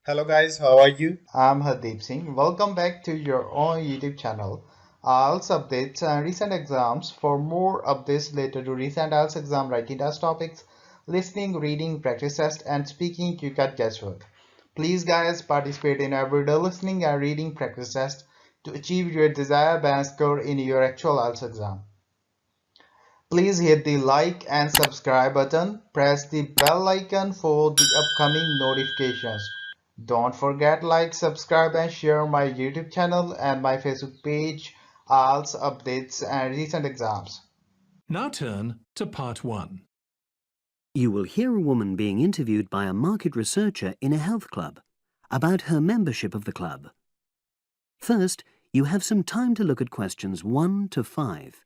Hello guys, how are you? I'm Hardeep Singh. Welcome back to your own YouTube channel. IELTS updates and recent exams. For more updates related to recent IELTS exam writing test topics, listening, reading, practice test, and speaking, you got guesswork. Please, guys, participate in everyday listening and reading practice test to achieve your desired band score in your actual IELTS exam. Please hit the like and subscribe button. Press the bell icon for the upcoming notifications. Don't forget like, subscribe and share my YouTube channel and my Facebook page, IELTS updates and recent exams. Now turn to part 1. You will hear a woman being interviewed by a market researcher in a health club about her membership of the club. First, you have some time to look at questions 1 to 5.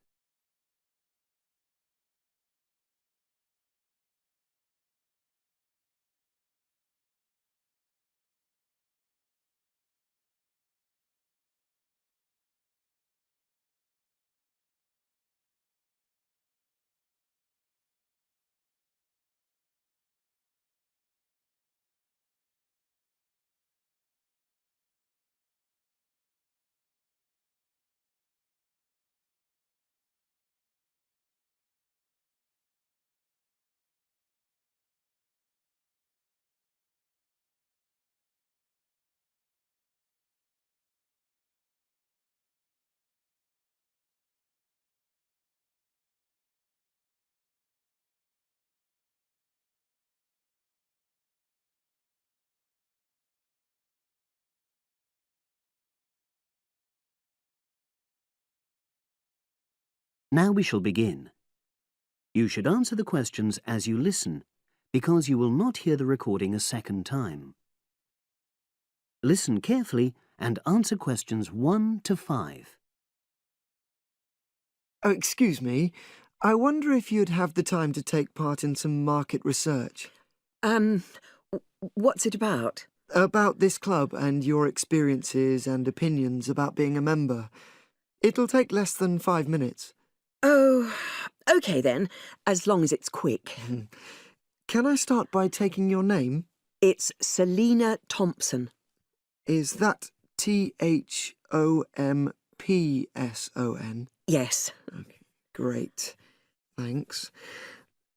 Now we shall begin. You should answer the questions as you listen, because you will not hear the recording a second time. Listen carefully and answer questions 1 to 5. Oh, excuse me. I wonder if you'd have the time to take part in some market research. What's it about? About this club and your experiences and opinions about being a member. It'll take less than 5 minutes. Oh, OK then, as long as it's quick. Can I start by taking your name? It's Selina Thompson. Is that Thompson? Yes. Okay, great. Thanks.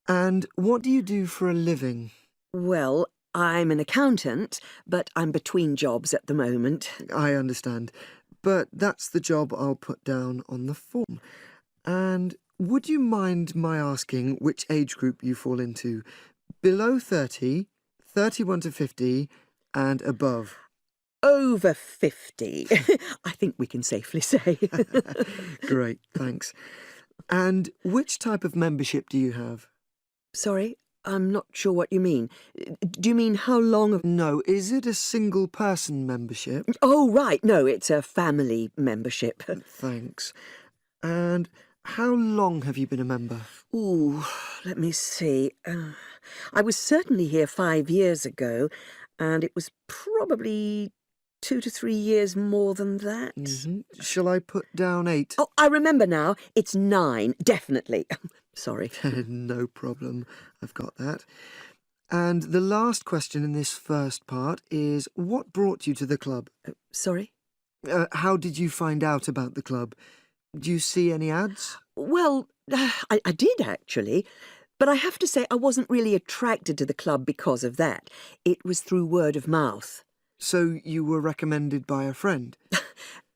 And what do you do for a living? Well, I'm an accountant, but I'm between jobs at the moment. I understand. But that's the job I'll put down on the form. And would you mind my asking which age group you fall into? Below 30, 31 to 50, and above. Over 50, I think we can safely say. Great, thanks. And which type of membership do you have? Sorry, I'm not sure what you mean. Do you mean how long? No, is it a single-person membership? Oh, right, no, it's a family membership. Thanks. And how long have you been a member? Ooh, let me see. I was certainly here 5 years ago, and it was probably 2 to 3 years more than that. Shall I put down 8? Oh, I remember now. It's 9, definitely. Sorry. No problem. I've got that. And the last question in this first part is, what brought you to the club? Sorry? How did you find out about the club? Do you see any ads? Well, I did actually, but I have to say I wasn't really attracted to the club because of that. It was through word of mouth. So you were recommended by a friend?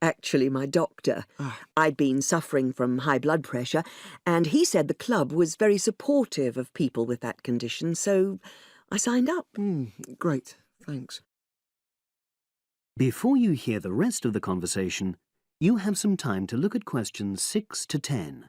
Actually, my doctor. I'd been suffering from high blood pressure, and he said the club was very supportive of people with that condition, so I signed up. Great, thanks. Before you hear the rest of the conversation, you have some time to look at questions 6 to 10.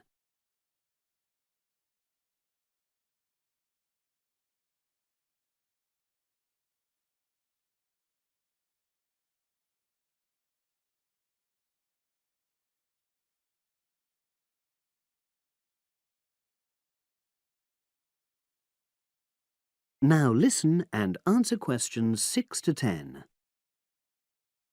Now listen and answer questions 6 to 10.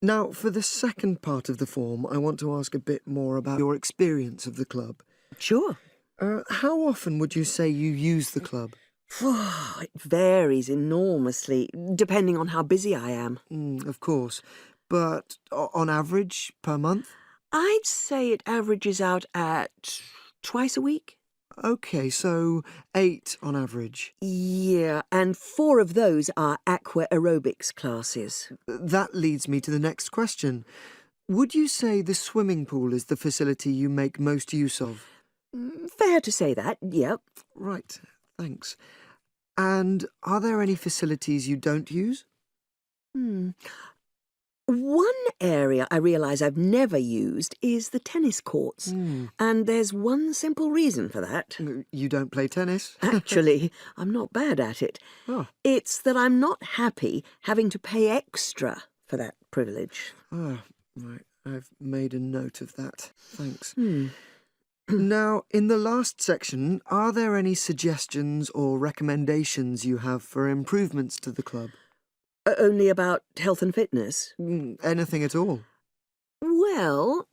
Now, for the second part of the form, I want to ask a bit more about your experience of the club. Sure. How often would you say you use the club? It varies enormously, depending on how busy I am. Of course. But on average, per month? I'd say it averages out at twice a week. OK, so 8 on average. Yeah, and 4 of those are aqua aerobics classes. That leads me to the next question. Would you say the swimming pool is the facility you make most use of? Fair to say that, yep. Right, thanks. And are there any facilities you don't use? One area I realise I've never used is the tennis courts. And there's one simple reason for that. You don't play tennis? Actually, I'm not bad at it. Oh. It's that I'm not happy having to pay extra for that privilege. Oh, right. I've made a note of that. Thanks. Now, in the last section, are there any suggestions or recommendations you have for improvements to the club? Only about health and fitness? Anything at all? Well,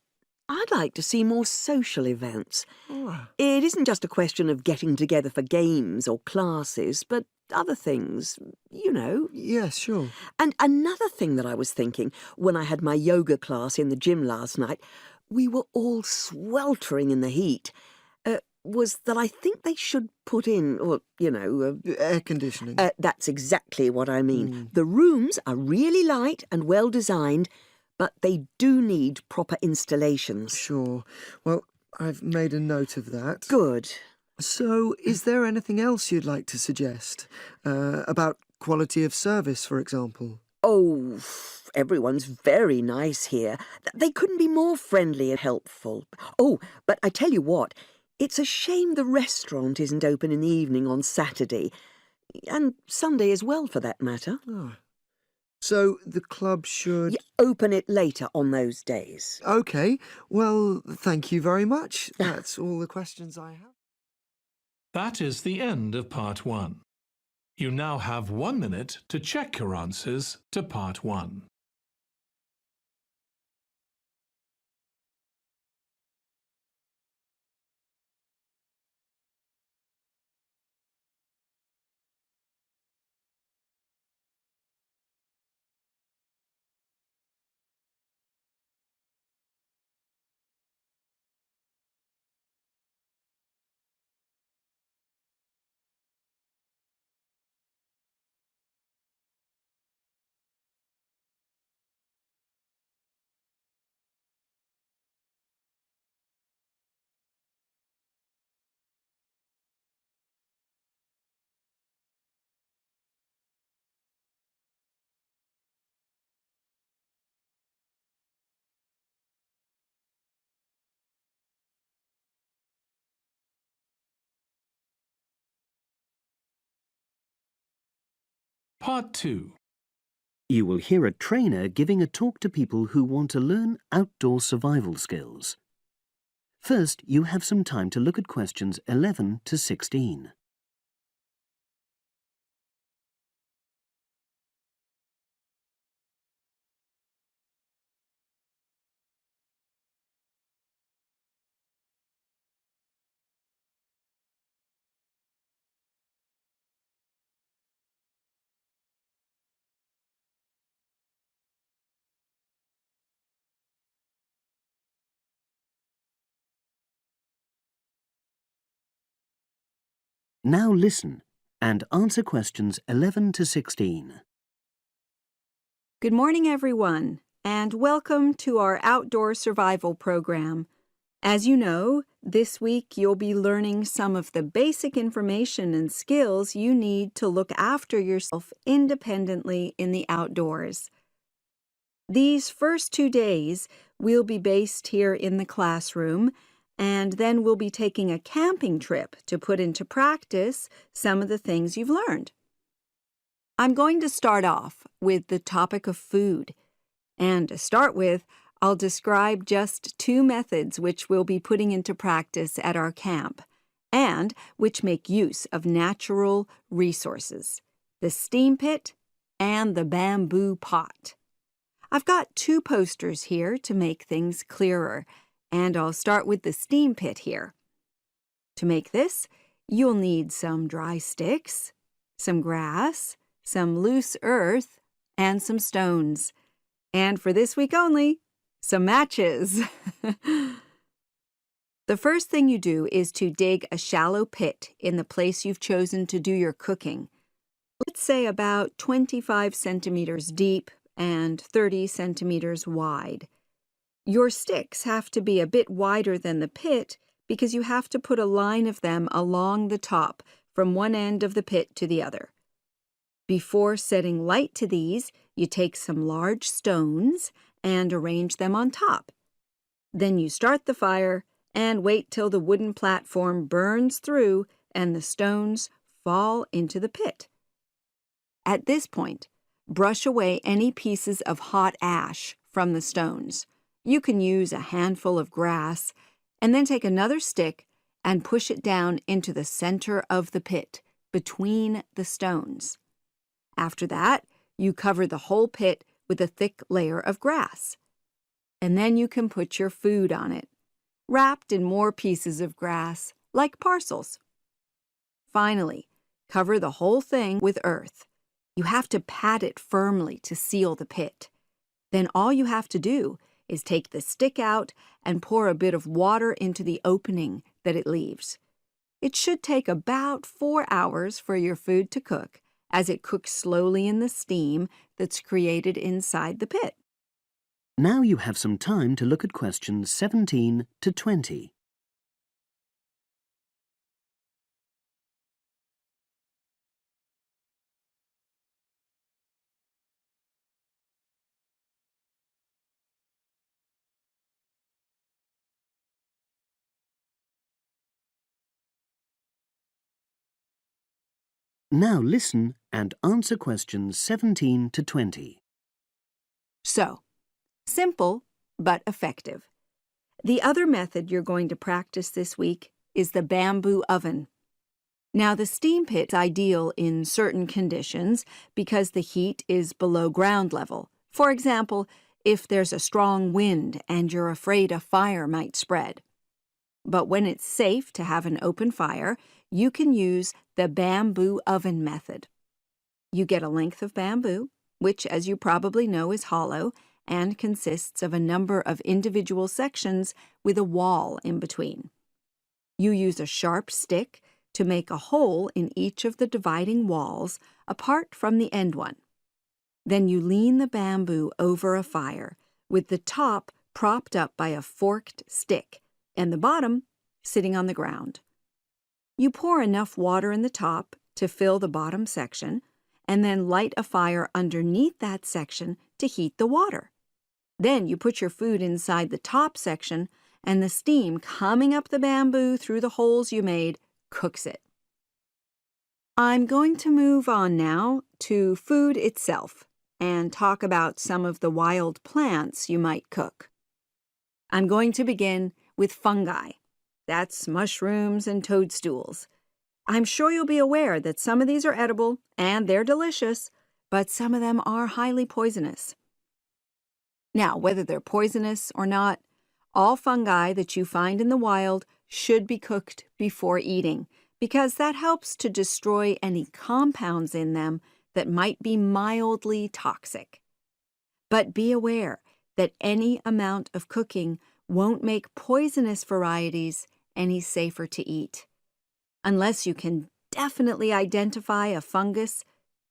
I'd like to see more social events. Oh. It isn't just a question of getting together for games or classes, but other things, you know. Yes, sure. And another thing that I was thinking when I had my yoga class in the gym last night, we were all sweltering in the heat, was that I think they should put in, or, you know... Air conditioning. That's exactly what I mean. The rooms are really light and well designed, but they do need proper installations. Sure. Well, I've made a note of that. Good. So, is there anything else you'd like to suggest? About quality of service, for example? Oh, everyone's very nice here. They couldn't be more friendly and helpful. Oh, but I tell you what, it's a shame the restaurant isn't open in the evening on Saturday, and Sunday as well, for that matter. Oh. So, the club should... Open it later on those days. OK. Well, thank you very much. That's all the questions I have. That is the end of Part 1. You now have 1 minute to check your answers to Part 1. Part 2. You will hear a trainer giving a talk to people who want to learn outdoor survival skills. First, you have some time to look at questions 11 to 16. Now listen and answer questions 11 to 16. Good morning, everyone, and welcome to our outdoor survival program. As you know, this week you'll be learning some of the basic information and skills you need to look after yourself independently in the outdoors. These first 2 days will be based here in the classroom, and then we'll be taking a camping trip to put into practice some of the things you've learned. I'm going to start off with the topic of food. And to start with, I'll describe just 2 methods which we'll be putting into practice at our camp, and which make use of natural resources, the steam pit and the bamboo pot. I've got 2 posters here to make things clearer, and I'll start with the steam pit here. To make this, You'll need some dry sticks, some grass, some loose earth, and some stones. And for this week only, some matches. The first thing you do is to dig a shallow pit in the place you've chosen to do your cooking. Let's say about 25 centimeters deep and 30 centimeters wide. Your sticks have to be a bit wider than the pit because you have to put a line of them along the top from one end of the pit to the other. Before setting light to these, you take some large stones and arrange them on top. Then you start the fire and wait till the wooden platform burns through and the stones fall into the pit. At this point, brush away any pieces of hot ash from the stones. You can use a handful of grass and then take another stick and push it down into the center of the pit, between the stones. After that, you cover the whole pit with a thick layer of grass. And then you can put your food on it, wrapped in more pieces of grass, like parcels. Finally, cover the whole thing with earth. You have to pat it firmly to seal the pit. Then all you have to do is take the stick out and pour a bit of water into the opening that it leaves. It should take about 4 hours for your food to cook, as it cooks slowly in the steam that's created inside the pit. Now you have some time to look at questions 17 to 20. Now listen and answer questions 17 to 20. So, simple but effective. The other method you're going to practice this week is the bamboo oven. Now, the steam pit is ideal in certain conditions because the heat is below ground level. For example, if there's a strong wind and you're afraid a fire might spread. But when it's safe to have an open fire, you can use the bamboo oven method. You get a length of bamboo, which, as you probably know, is hollow and consists of a number of individual sections with a wall in between. You use a sharp stick to make a hole in each of the dividing walls apart from the end one. Then you lean the bamboo over a fire, with the top propped up by a forked stick and the bottom sitting on the ground. You pour enough water in the top to fill the bottom section, and then light a fire underneath that section to heat the water. Then you put your food inside the top section, and the steam coming up the bamboo through the holes you made cooks it. I'm going to move on now to food itself and talk about some of the wild plants you might cook. I'm going to begin with fungi. That's mushrooms and toadstools. I'm sure you'll be aware that some of these are edible and they're delicious, but some of them are highly poisonous. Now, whether they're poisonous or not, all fungi that you find in the wild should be cooked before eating, because that helps to destroy any compounds in them that might be mildly toxic. But be aware that any amount of cooking won't make poisonous varieties any safer to eat. Unless you can definitely identify a fungus,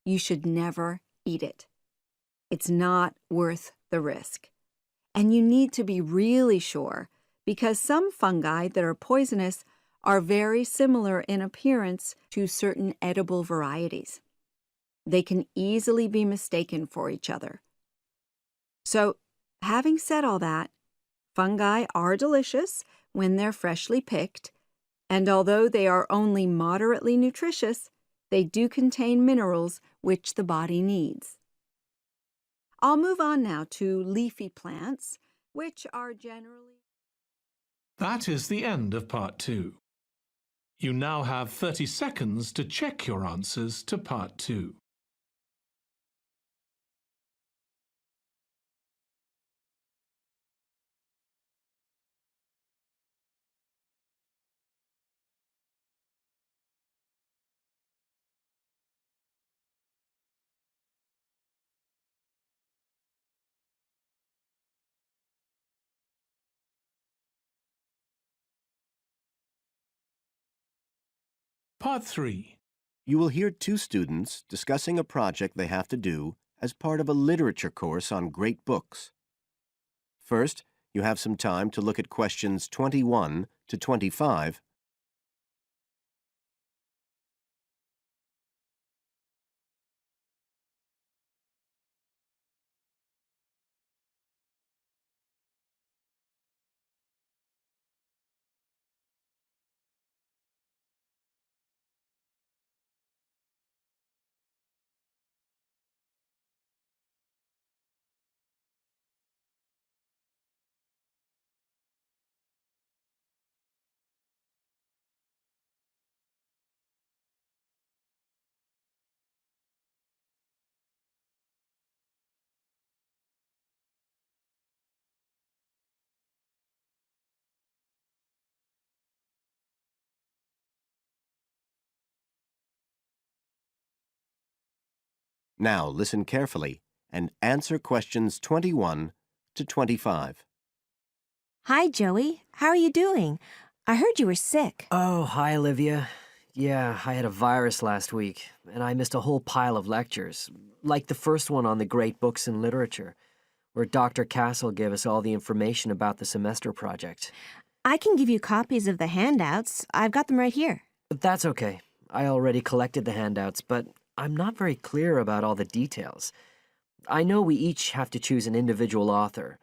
you should never eat it. It's not worth the risk. And you need to be really sure, because some fungi that are poisonous are very similar in appearance to certain edible varieties. They can easily be mistaken for each other. So, having said all that, fungi are delicious when they're freshly picked, and although they are only moderately nutritious, they do contain minerals which the body needs. I'll move on now to leafy plants, which are generally... That is the end of part 2. You now have 30 seconds to check your answers to part 2. Part 3. You will hear two students discussing a project they have to do as part of a literature course on great books. First, you have some time to look at questions 21 to 25. Now listen carefully and answer questions 21 to 25. Hi, Joey. How are you doing? I heard you were sick. Oh, hi, Olivia. Yeah, I had a virus last week, and I missed a whole pile of lectures, like the first one on the great books in literature, where Dr. Castle gave us all the information about the semester project. I can give you copies of the handouts. I've got them right here. That's okay. I already collected the handouts, but I'm not very clear about all the details. I know we each have to choose an individual author.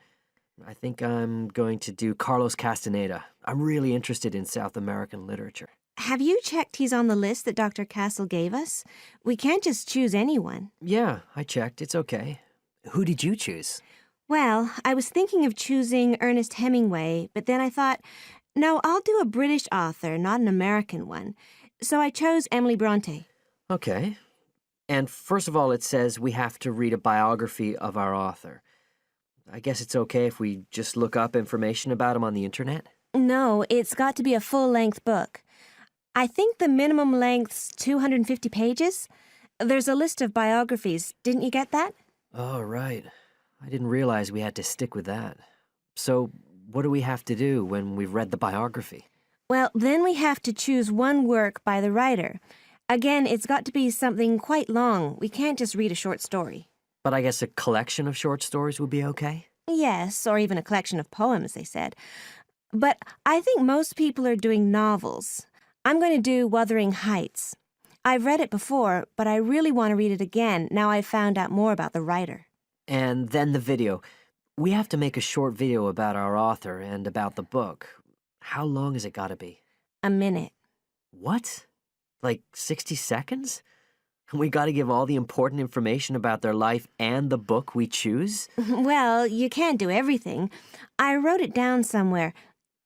I think I'm going to do Carlos Castaneda. I'm really interested in South American literature. Have you checked he's on the list that Dr. Castle gave us? We can't just choose anyone. Yeah, I checked. It's okay. Who did you choose? Well, I was thinking of choosing Ernest Hemingway, but then I thought, no, I'll do a British author, not an American one. So I chose Emily Bronte. Okay. And first of all, it says we have to read a biography of our author. I guess it's okay if we just look up information about him on the internet? No, it's got to be a full-length book. I think the minimum length's 250 pages. There's a list of biographies. Didn't you get that? Oh, right. I didn't realize we had to stick with that. So, what do we have to do when we've read the biography? Well, then we have to choose one work by the writer. Again, it's got to be something quite long. We can't just read a short story. But I guess a collection of short stories would be okay? Yes, or even a collection of poems, they said. But I think most people are doing novels. I'm going to do Wuthering Heights. I've read it before, but I really want to read it again now I've found out more about the writer. And then the video. We have to make a short video about our author and about the book. How long has it got to be? A minute. What? Like 60 seconds? We got to give all the important information about their life and the book we choose? Well, you can't do everything. I wrote it down somewhere.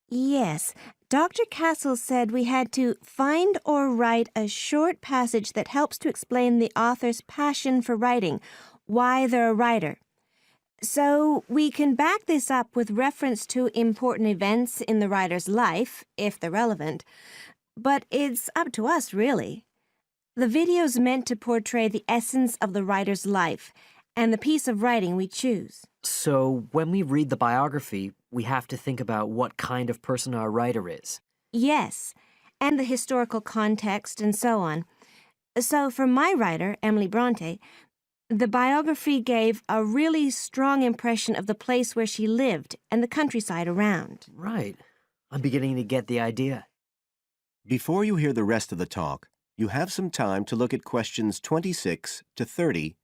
Yes, Dr. Castle said we had to find or write a short passage that helps to explain the author's passion for writing, why they're a writer. So we can back this up with reference to important events in the writer's life, if they're relevant. But it's up to us, really. The video's meant to portray the essence of the writer's life and the piece of writing we choose. So when we read the biography, we have to think about what kind of person our writer is. Yes, and the historical context and so on. So for my writer, Emily Bronte, the biography gave a really strong impression of the place where she lived and the countryside around. Right. I'm beginning to get the idea. Before you hear the rest of the talk, you have some time to look at questions 26 to 30.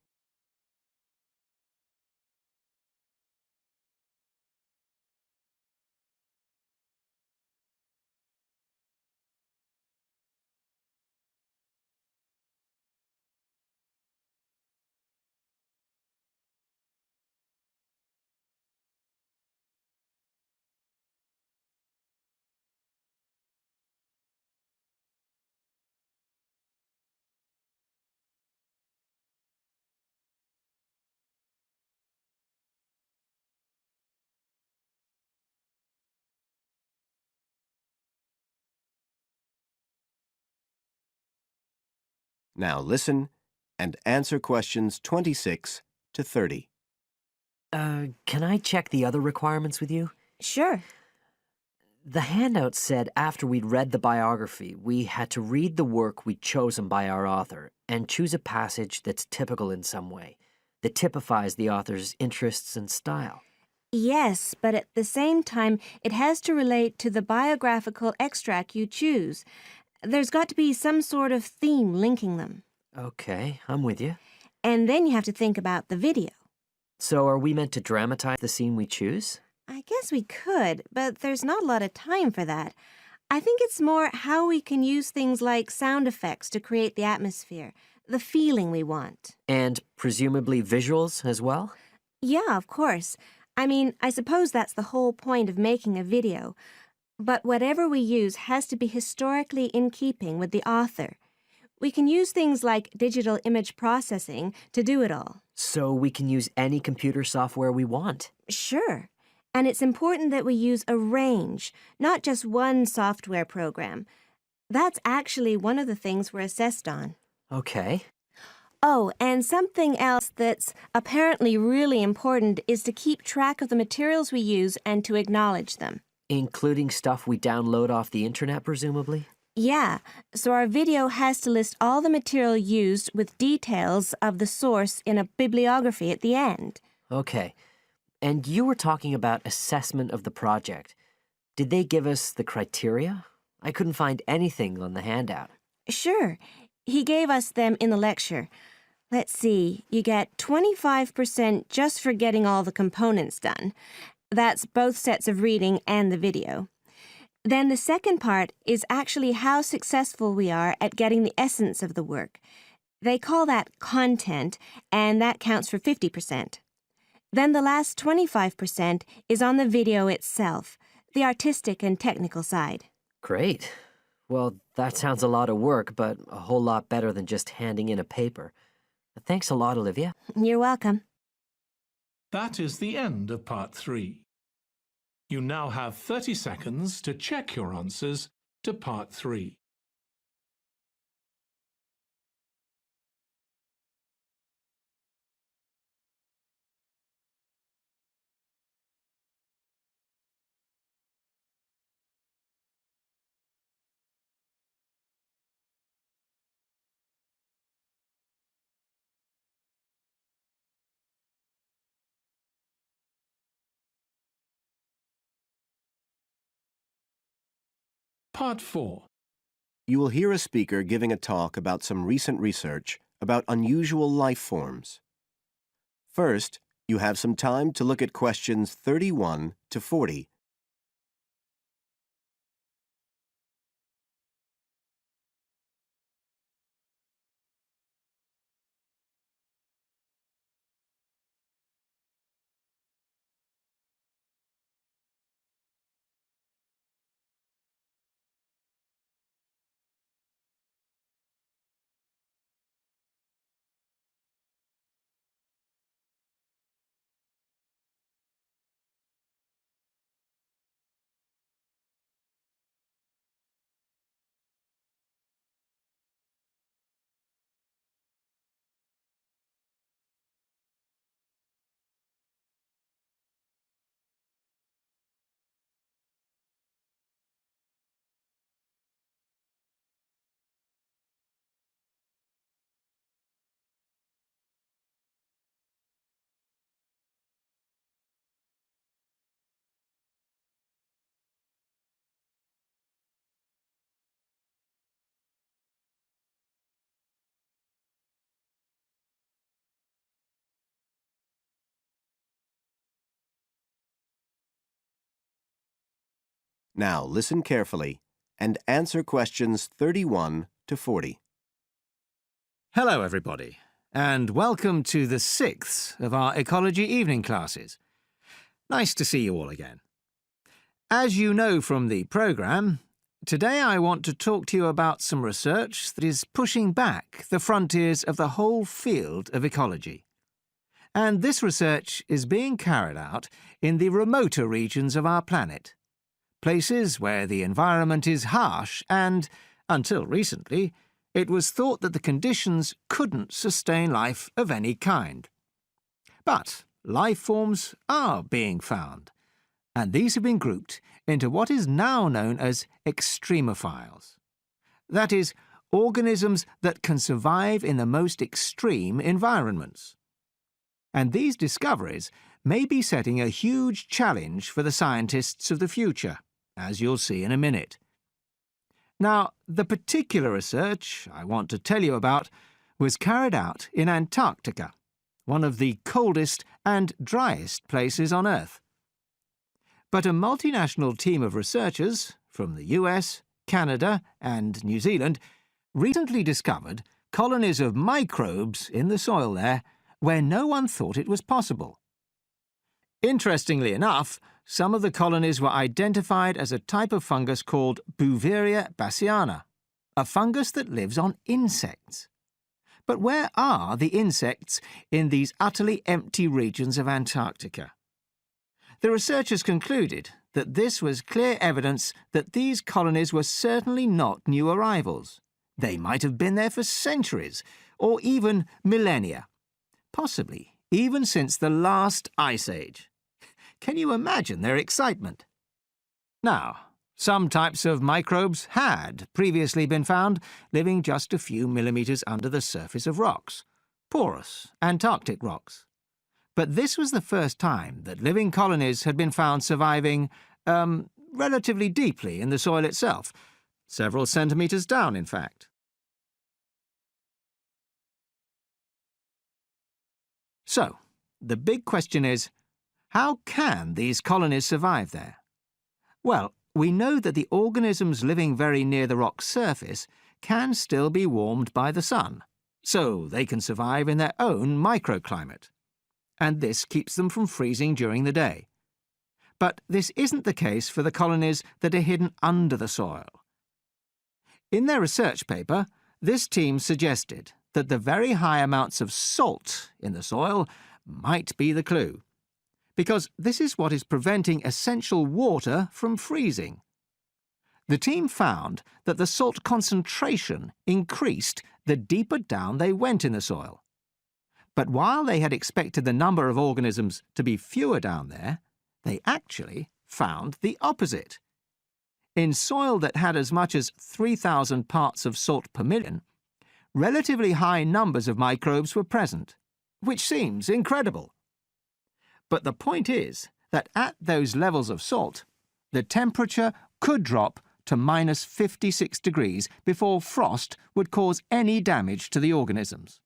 Now listen and answer questions 26 to 30. Can I check the other requirements with you? Sure. The handout said after we'd read the biography, we had to read the work we'd chosen by our author and choose a passage that's typical in some way, that typifies the author's interests and style. Yes, but at the same time, it has to relate to the biographical extract you choose. There's got to be some sort of theme linking them. Okay, I'm with you. And then you have to think about the video. So are we meant to dramatize the scene we choose? I guess we could, but there's not a lot of time for that. I think it's more how we can use things like sound effects to create the atmosphere, the feeling we want. And presumably visuals as well? Yeah, of course. I mean, I suppose that's the whole point of making a video. But whatever we use has to be historically in keeping with the author. We can use things like digital image processing to do it all. So we can use any computer software we want? Sure. And it's important that we use a range, not just one software program. That's actually one of the things we're assessed on. Okay. Oh, and something else that's apparently really important is to keep track of the materials we use and to acknowledge them. Including stuff we download off the internet, presumably? Yeah, so our video has to list all the material used with details of the source in a bibliography at the end. Okay. And you were talking about assessment of the project. Did they give us the criteria? I couldn't find anything on the handout. Sure. He gave us them in the lecture. Let's see, you get 25% just for getting all the components done. That's both sets of reading and the video. Then the second part is actually how successful we are at getting the essence of the work. They call that content, and that counts for 50%. Then the last 25% is on the video itself, the artistic and technical side. Great. Well, that sounds a lot of work, but a whole lot better than just handing in a paper. Thanks a lot, Olivia. You're welcome. That is the end of part 3. You now have 30 seconds to check your answers to part 3. Part 4. You will hear a speaker giving a talk about some recent research about unusual life forms. First, you have some time to look at questions 31 to 40. Now listen carefully and answer questions 31 to 40. Hello, everybody, and welcome to the 6th of our ecology evening classes. Nice to see you all again. As you know from the programme, today I want to talk to you about some research that is pushing back the frontiers of the whole field of ecology. And this research is being carried out in the remoter regions of our planet, places where the environment is harsh and, until recently, it was thought that the conditions couldn't sustain life of any kind. But life forms are being found, and these have been grouped into what is now known as extremophiles. That is, organisms that can survive in the most extreme environments. And these discoveries may be setting a huge challenge for the scientists of the future, as you'll see in a minute. Now, the particular research I want to tell you about was carried out in Antarctica, one of the coldest and driest places on Earth. But a multinational team of researchers from the US, Canada and New Zealand recently discovered colonies of microbes in the soil there where no one thought it was possible. Interestingly enough, some of the colonies were identified as a type of fungus called Bouveria bassiana, a fungus that lives on insects. But where are the insects in these utterly empty regions of Antarctica? The researchers concluded that this was clear evidence that these colonies were certainly not new arrivals. They might have been there for centuries, or even millennia, possibly even since the last ice age. Can you imagine their excitement? Now, some types of microbes had previously been found living just a few millimetres under the surface of rocks, porous Antarctic rocks. But this was the first time that living colonies had been found surviving relatively deeply in the soil itself, several centimetres down, in fact. So, the big question is, how can these colonies survive there? Well, we know that the organisms living very near the rock's surface can still be warmed by the sun, so they can survive in their own microclimate. And this keeps them from freezing during the day. But this isn't the case for the colonies that are hidden under the soil. In their research paper, this team suggested that the very high amounts of salt in the soil might be the clue, because this is what is preventing essential water from freezing. The team found that the salt concentration increased the deeper down they went in the soil. But while they had expected the number of organisms to be fewer down there, they actually found the opposite. In soil that had as much as 3,000 parts of salt per million, relatively high numbers of microbes were present, which seems incredible. But the point is that at those levels of salt, the temperature could drop to minus 56 degrees before frost would cause any damage to the organisms.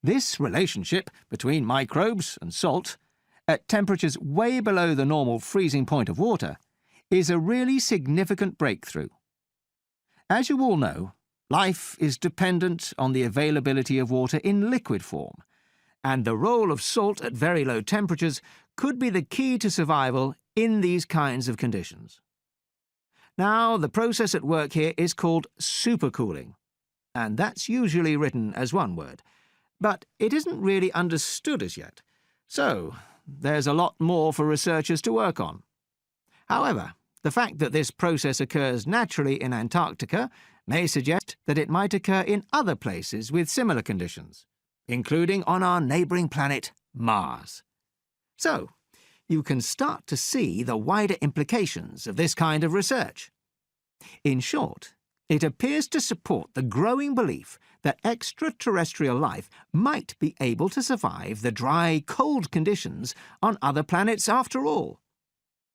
This relationship between microbes and salt, at temperatures way below the normal freezing point of water, is a really significant breakthrough. As you all know, life is dependent on the availability of water in liquid form, and the role of salt at very low temperatures could be the key to survival in these kinds of conditions. Now, the process at work here is called supercooling, and that's usually written as one word, but it isn't really understood as yet, so there's a lot more for researchers to work on. However, the fact that this process occurs naturally in Antarctica may suggest that it might occur in other places with similar conditions, including on our neighbouring planet, Mars. So, you can start to see the wider implications of this kind of research. In short, it appears to support the growing belief that extraterrestrial life might be able to survive the dry, cold conditions on other planets after all.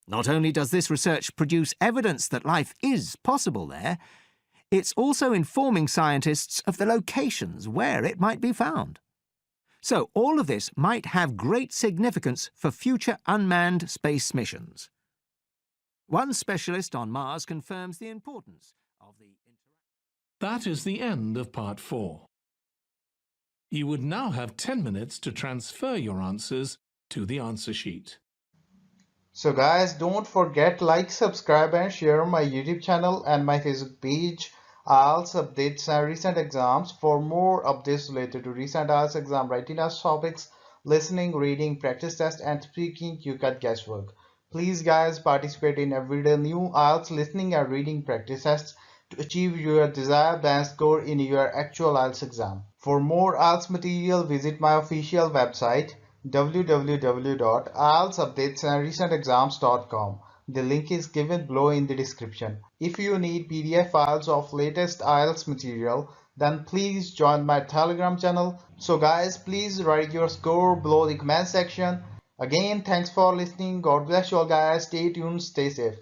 Not only does this research produce evidence that life is possible there, it's also informing scientists of the locations where it might be found. So all of this might have great significance for future unmanned space missions. One specialist on Mars confirms the importance of the interaction. That is the end of part 4. You would now have 10 minutes to transfer your answers to the answer sheet. So guys, don't forget like, subscribe and share my YouTube channel and my Facebook page. IELTS updates and recent exams. For more updates related to recent IELTS exam writing test topics, listening, reading, practice test and speaking, you got guesswork. Please guys, participate in everyday new IELTS listening and reading practice tests to achieve your desired band score in your actual IELTS exam. For more IELTS material, visit my official website www.ieltsupdatesandrecentexams.com. The link is given below in the description. If you need PDF files of latest IELTS material, then please join my Telegram channel. So guys, please write your score below the comment section. Again, thanks for listening. God bless you all guys. Stay tuned, stay safe.